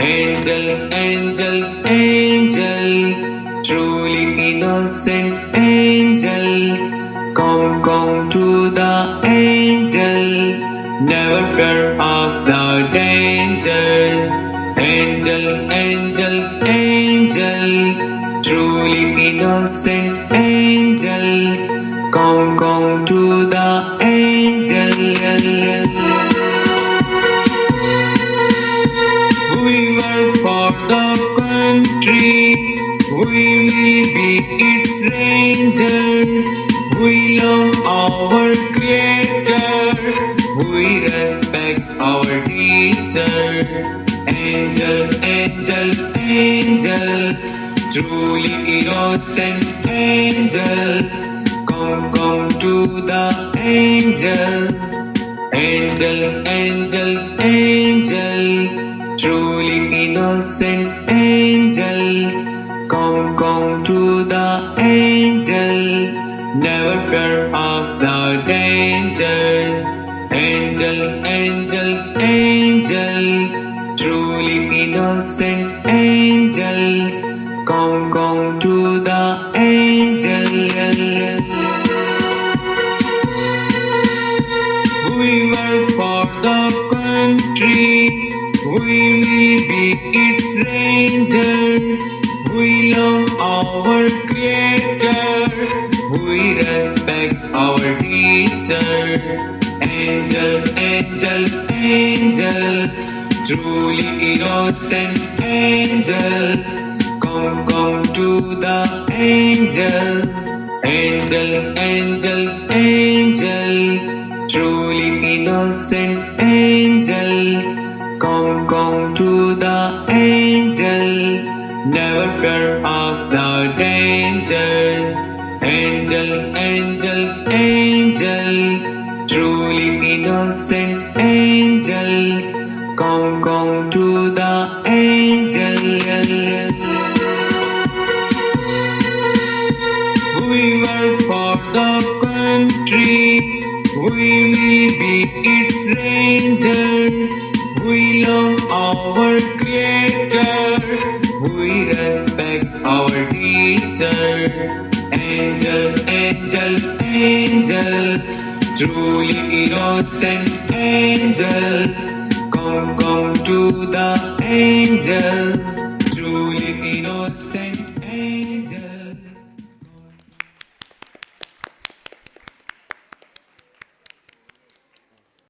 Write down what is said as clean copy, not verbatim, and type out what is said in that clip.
Angels, angels, angels, truly innocent angels. Come, come to the angels, never fear of the dangers. Angels, angels, angels, truly innocent angels. Come, come to the angels. We work for the country, we will be its rangers. We love our creator, we respect our teacher. Angels, angels, angels, truly innocent angels. Come, come to the angels. Angels, angels, angels, truly innocent angels. Come, come to the angels, never fear of the dangers. Angels, angels, angels, truly innocent angels. Come, come to the angels. We work for the country, we will be its rangers. We love our creator, we respect our teacher. Angels, angels, angels, truly innocent angels. Come, come to the angels. Angels, angels, angels, truly innocent angels. Come, come to the angels, never fear of the dangers. Angels, angels, angels, truly innocent angels. Come, come to the angels. We work for the country, we will be its rangers. We love our creator, we respect our teacher. Angels, angels, angels, truly innocent angels. Come, come to the angels, truly innocent.